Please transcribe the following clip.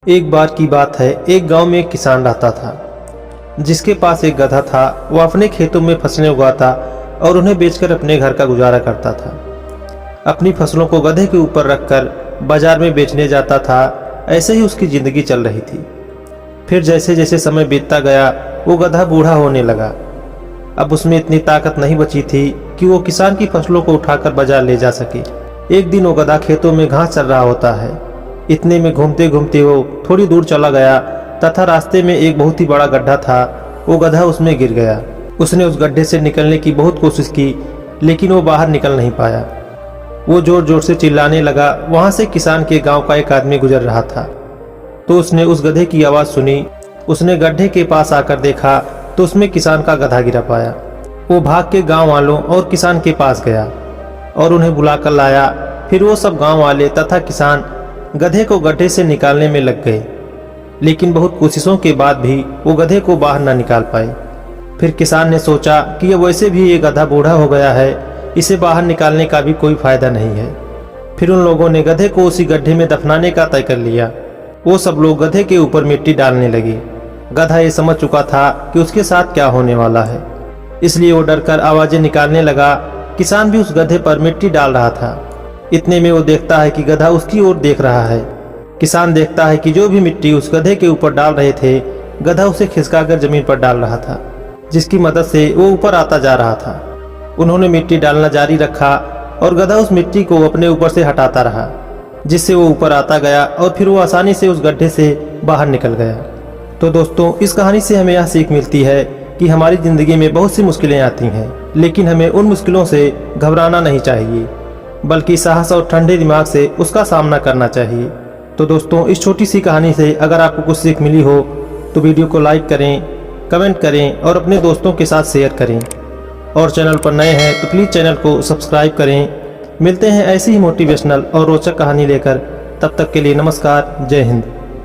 एक बार की बात है, एक गांव में एक किसान रहता था जिसके पास एक गधा था। वह अपने खेतों में फसलें उगाता और उन्हें बेचकर अपने घर का गुजारा करता था। अपनी फसलों को गधे के ऊपर रखकर बाजार में बेचने जाता था। ऐसे ही उसकी जिंदगी चल रही थी। फिर जैसे जैसे समय बीतता गया वो गधा बूढ़ा होने लगा। अब उसमें इतनी ताकत नहीं बची थी कि वो किसान की फसलों को उठाकर बाजार ले जा सके। एक दिन वो गधा खेतों में घास चल रहा होता है। इतने में घूमते घूमते वो थोड़ी दूर चला गया तथा रास्ते में एक बहुत ही बड़ा गड्ढा था। वो गधा उसमें गिर गया। उसने उस गड्ढे से निकलने की बहुत कोशिश की लेकिन वो बाहर निकल नहीं पाया। वो जोर जोर से चिल्लाने लगा। वहां से किसान के गांव का एक आदमी गुजर रहा था तो उसने उस गधे की आवाज़ सुनी। उसने गड्ढे के पास आकर देखा तो उसमें किसान का गधा गिरा पाया। वो भाग के गांव वालों और किसान के पास गया और उन्हें बुलाकर लाया। फिर वो सब गांव वाले तथा किसान गधे को गड्ढे से निकालने में लग गए, लेकिन बहुत कोशिशों के बाद भी वो गधे को बाहर न निकाल पाए। फिर किसान ने सोचा कि अब वैसे भी ये गधा बूढ़ा हो गया है, इसे बाहर निकालने का भी कोई फायदा नहीं है। फिर उन लोगों ने गधे को उसी गड्ढे में दफनाने का तय कर लिया। वो सब लोग गधे के ऊपर मिट्टी डालने लगे। गधा ये समझ चुका था कि उसके साथ क्या होने वाला है, इसलिए वो डरकर आवाजें निकालने लगा। किसान भी उस गधे पर मिट्टी डाल रहा था। इतने में वो देखता है कि गधा उसकी ओर देख रहा है। किसान देखता है कि जो भी मिट्टी उस गधे के ऊपर डाल रहे थे, गधा उसे खिसकाकर जमीन पर डाल रहा था, जिसकी मदद से वो ऊपर आता जा रहा था। उन्होंने मिट्टी डालना जारी रखा और गधा उस मिट्टी को अपने ऊपर से हटाता रहा, जिससे वो ऊपर आता गया और फिर वो आसानी से उस गड्ढे से बाहर निकल गया। तो दोस्तों, इस कहानी से हमें यह सीख मिलती है कि हमारी ज़िंदगी में बहुत सी मुश्किलें आती हैं, लेकिन हमें उन मुश्किलों से घबराना नहीं चाहिए, बल्कि साहस और ठंडे दिमाग से उसका सामना करना चाहिए। तो दोस्तों, इस छोटी सी कहानी से अगर आपको कुछ सीख मिली हो तो वीडियो को लाइक करें, कमेंट करें और अपने दोस्तों के साथ शेयर करें। और चैनल पर नए हैं तो प्लीज़ चैनल को सब्सक्राइब करें। मिलते हैं ऐसी ही मोटिवेशनल और रोचक कहानी लेकर। तब तक के लिए नमस्कार। जय हिंद।